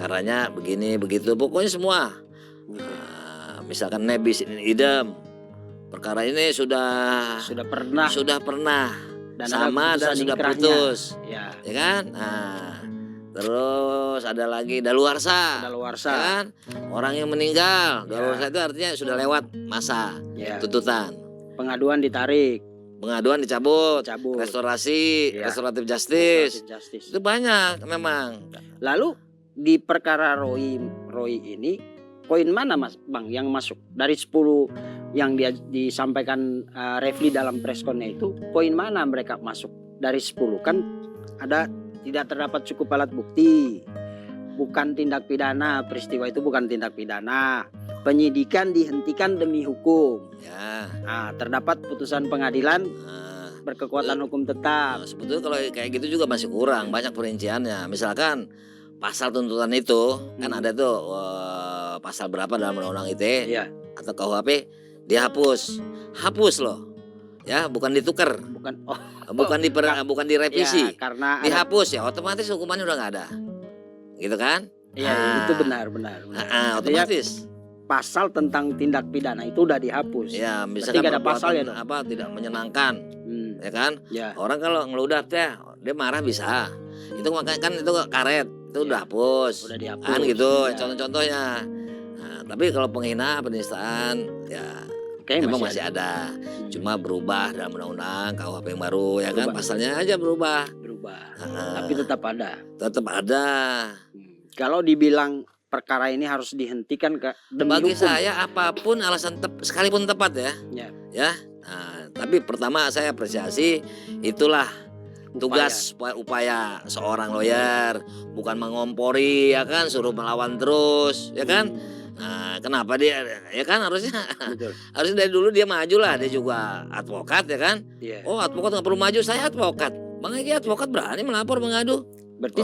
perkaranya begini begitu, pokoknya semua. Misalkan nebis idem, perkara ini sudah pernah dan sama dan sudah inkrahnya. putus, Ya kan? Terus ada lagi daluarsa, ya kan? Orang yang meninggal, daluarsa itu artinya sudah lewat masa tuntutan. Pengaduan ditarik, pengaduan dicabut. Restorasi, restoratif justice. Itu banyak memang. Lalu di perkara Roy ini poin mana Mas Bang yang masuk dari 10 yang dia disampaikan Refli dalam pressconnya itu, poin mana mereka masuk dari 10? Kan ada tidak terdapat cukup alat bukti, bukan tindak pidana, peristiwa itu bukan tindak pidana, penyidikan dihentikan demi hukum. Terdapat putusan pengadilan berkekuatan hukum tetap. Sebetulnya kalau kayak gitu juga masih kurang, banyak perinciannya. Misalkan pasal tuntutan itu kan ada tuh pasal berapa dalam undang-undang ITE atau KUHP, dia hapus loh, ya, bukan ditukar, bukan direvisi, karena dihapus, ya otomatis hukumannya udah nggak ada, gitu kan? Itu benar. Otomatis pasal tentang tindak pidana itu udah dihapus. Ya, misalkan ada pasal ya tidak menyenangkan, ya kan? Orang kalau ngeludah dia marah bisa. Itu makanya kan itu karet itu udah hapus, kan gitu. Contoh-contohnya. Tapi kalau penghina, penistaan, ya memang masih ada. Cuma berubah dalam undang-undang KUHP yang baru, ya kan? Pasalnya aja berubah. Tapi tetap ada. Kalau dibilang perkara ini harus dihentikan demi bagi hukum, saya apapun alasan sekalipun tepat ya. Tapi pertama saya apresiasi itulah tugas upaya seorang lawyer, bukan mengompori, ya kan, suruh melawan terus, ya kan. Kenapa dia, ya kan, harusnya dari dulu dia maju lah, dia juga advokat, ya kan. Oh, advokat nggak perlu maju, saya advokat. Bang Egi advokat berani melapor mengadu. Berarti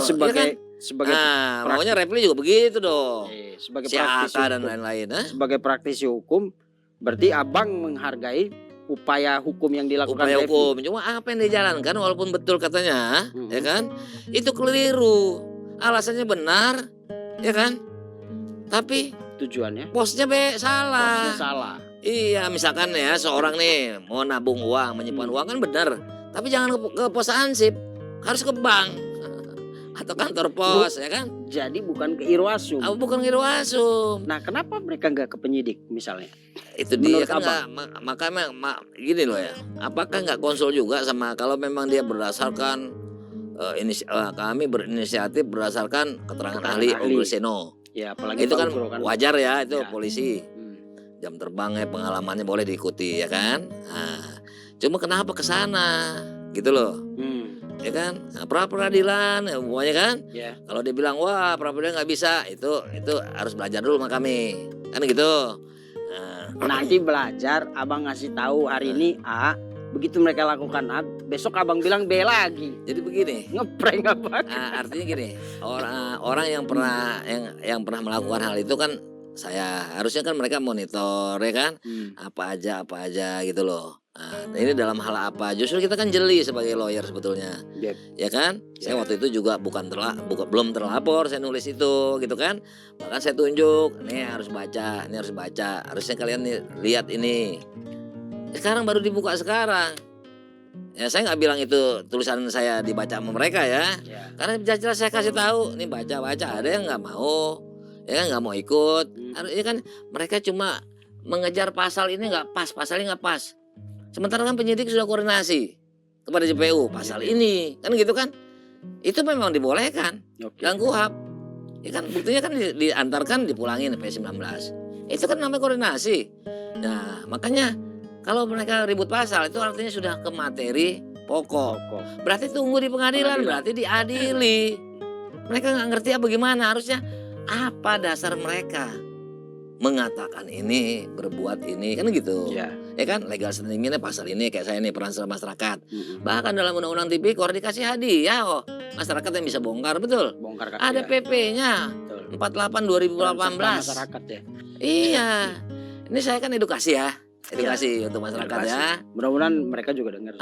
maunya Refli juga begitu dong. Sebagai praktisi dan lain-lain. Sebagai praktisi hukum, berarti abang menghargai upaya hukum yang dilakukan Refli. Cuma apa yang dijalankan walaupun betul katanya, ya kan, itu keliru. Alasannya benar, ya kan. Tapi tujuannya, posnya salah. Iya, misalkan ya seorang nih mau nabung uang, menyimpan uang kan benar. Tapi jangan ke pos ansip, harus ke bank atau kantor pos, ya kan. Jadi bukan ke Irwasum. Bukan ke Irwasum. Nah, kenapa mereka nggak ke penyidik misalnya? Itu dia kan makanya gini loh ya. Apakah nggak konsul juga sama, kalau memang dia berdasarkan kami berinisiatif berdasarkan keterangan ahli Ogulseno. Ya, apalagi itu kan wajar ya, itu polisi. Jam terbangnya, pengalamannya boleh diikuti, ya kan. Cuma kenapa ke sana gitu loh. Ya kan, pra-peradilan semuanya kan. Kalau dia bilang wah pra-peradilan nggak bisa, itu harus belajar dulu sama kami, kan gitu. Nanti belajar, abang ngasih tahu hari ini A, begitu mereka lakukan A, besok abang bilang B lagi. Jadi begini, ngeprank apa? Artinya gini, orang yang pernah melakukan hal itu kan, saya harusnya kan mereka monitor, ya kan, apa aja gitu loh. Ini dalam hal apa? Justru kita kan jeli sebagai lawyer sebetulnya, ya kan. Saya waktu itu juga belum terlapor, saya nulis itu, gitu kan. Bahkan saya tunjuk, nih harus baca, harusnya kalian lihat ini. Sekarang baru dibuka sekarang. Ya, saya nggak bilang itu tulisan saya dibaca sama mereka ya. Karena jelas saya kasih tahu, nih baca. Ada yang nggak mau, ya nggak mau ikut. Artinya kan mereka cuma mengejar pasal ini nggak pas, pasalnya nggak pas. Sementara kan penyidik sudah koordinasi kepada JPU pasal ini, kan gitu kan. Itu memang dibolehkan dalam KUHP. Ya kan, buktinya kan diantarkan, dipulangin P19. Itu kan namanya koordinasi. Nah, makanya kalau mereka ribut pasal itu artinya sudah ke materi pokok. Berarti tunggu di pengadilan, berarti diadili. Mereka nggak ngerti apa gimana, harusnya apa dasar mereka mengatakan ini, berbuat ini, kan gitu. Ya kan, legal standingnya pasal ini, kayak saya nih peran serta masyarakat. Bahkan dalam undang-undang tipikor dikasih hadiah masyarakat yang bisa bongkar, betul. Ada PP-nya 48 2018. Masyarakat ya. Iya. Ini saya kan edukasi ya. Edukasi untuk masyarakat ya. Mudah-mudahan mereka juga dengar.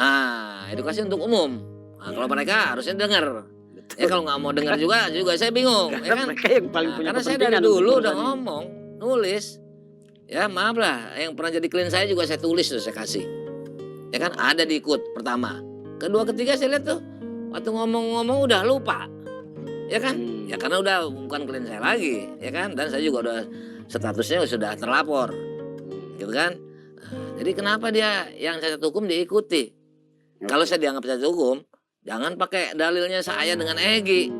Edukasi untuk umum. Kalau mereka harusnya dengar. Ya kalau nggak mau dengar juga saya bingung, ya Karena kan? mereka yang paling Nah, punya karena saya dari kepentingan dulu untuk udah urusan ini. ngomong, nulis. Ya maaf lah, yang pernah jadi klien saya juga saya tulis tuh saya kasih. Ya kan ada di ikut pertama. Kedua ketiga saya lihat tuh waktu ngomong-ngomong udah lupa. Ya kan? Ya karena udah bukan klien saya lagi, ya kan? Dan saya juga udah statusnya sudah terlapor. Gitu kan? Nah, jadi kenapa dia yang cacat hukum diikuti? Kalau saya dianggap cacat hukum, jangan pakai dalilnya saya dengan Egi.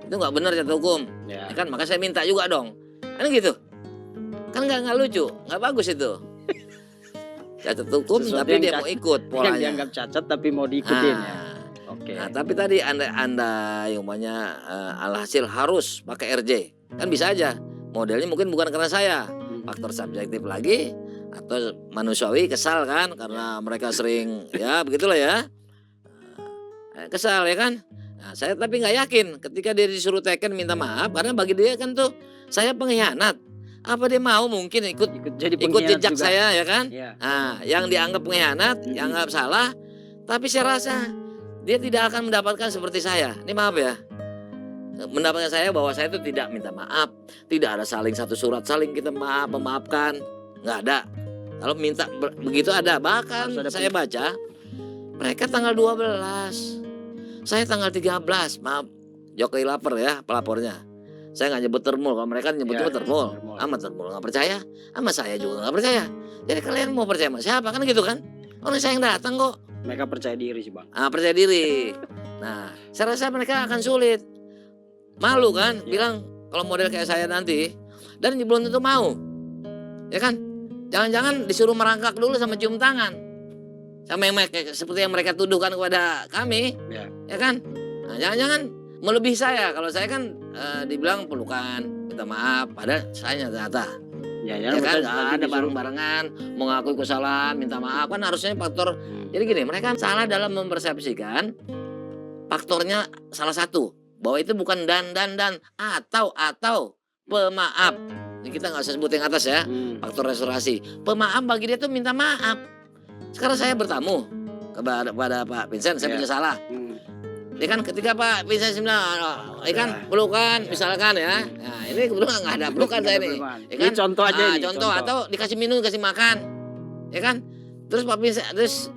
Itu nggak benar cacat hukum. Ya. Ya kan? Maka saya minta juga dong. Kan gitu. Kan nggak lucu, nggak bagus itu. Cacat hukum Sesuatu tapi yang dia mau ikut Yang polanya. dianggap cacat tapi mau diikutin ya. Nah, Oke. nah, tapi tadi anda yang umpamanya alhasil harus pakai RJ, kan bisa aja. Modelnya mungkin bukan karena saya, faktor subjektif lagi atau manusiawi kesal kan karena mereka sering ya begitulah ya. Kesal ya kan. Nah, saya tapi nggak yakin ketika dia disuruh teken minta maaf karena bagi dia kan tuh saya pengkhianat. Apa dia mau mungkin ikut Jadi ikut pengkhianat jejak juga. saya ya kan? Ya. Nah, yang dianggap pengkhianat, yang anggap salah, tapi saya rasa dia tidak akan mendapatkan seperti saya. Ini maaf ya, mendapatkan saya bahwa saya itu tidak minta maaf, tidak ada saling satu surat saling kita memaafkan, nggak ada. Kalau minta begitu ada, bahkan Harus ada saya baca mereka tanggal 12, saya tanggal 13, maaf Jokowi lapar ya pelapornya. Saya nggak nyebut termul, kalau mereka nyebutnya termul. Sama termul nggak percaya, sama saya juga nggak percaya. Jadi kalian mau percaya sama siapa kan gitu kan? Orang saya yang datang kok. Mereka percaya diri sih bang. Percaya diri. Nah, saya rasa mereka akan sulit. Malu kan, bilang kalau model kayak saya nanti, dan belum tentu mau, ya kan? Jangan-jangan disuruh merangkak dulu sama cium tangan, sama yang seperti yang mereka tuduhkan kepada kami, ya kan? Nah, jangan-jangan melebihi saya. Kalau saya kan dibilang pelukan, minta maaf, padahal saya ternyata. Ya kan nggak ada bareng-barengan mengakui kesalahan minta maaf kan harusnya faktor. Jadi gini mereka salah dalam mempersepsikan faktornya salah satu bahwa itu bukan dan atau pemaaf. Ini kita nggak usah sebut yang atas ya, faktor restorasi. Pemaaf bagi dia tuh minta maaf. Sekarang saya bertamu kepada Pak Vincent, saya punya salah. Ya kan ketika Pak Vincent bilang, ya kan pelukan misalkan ya. Nah ini kebetulan nggak ada pelukan saya nih. Ya kan? Ini contoh aja nih. Contoh atau dikasih minum, dikasih makan, ya kan? Terus Pak Vincent terus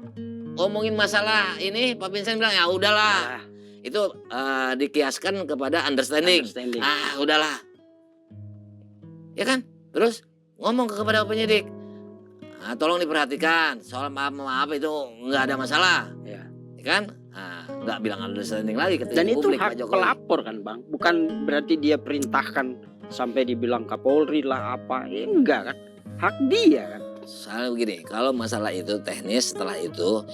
ngomongin masalah ini, Pak Vincent bilang ya udahlah. Itu dikiaskan kepada understanding. Udahlah. Ya kan? Terus ngomong kepada penyidik. Tolong diperhatikan soal maaf itu nggak ada masalah. Ya kan? Nggak bilang understanding lagi ketika dan itu publik, hak pelapor kan bang, bukan berarti dia perintahkan sampai dibilang Kapolri lah apa, enggak kan, hak dia kan. Soalnya begini, kalau masalah itu teknis setelah itu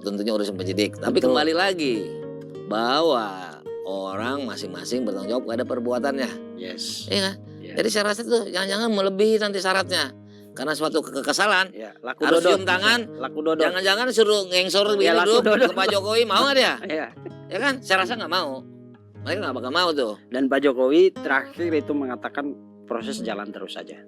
tentunya urusan penyidik. Tapi kembali lagi bahwa orang masing-masing bertanggung jawab pada perbuatannya. Yes. Iya kan? Jadi saya rasa tuh jangan-jangan melebihi nanti syaratnya. Karena suatu kekesalan harus cium tangan, jangan-jangan suruh ngengsor begini dulu ke Pak Jokowi, mau nggak dia? Ya kan, saya rasa nggak mau, mereka nggak bakal mau tuh. Dan Pak Jokowi terakhir itu mengatakan proses jalan terus saja.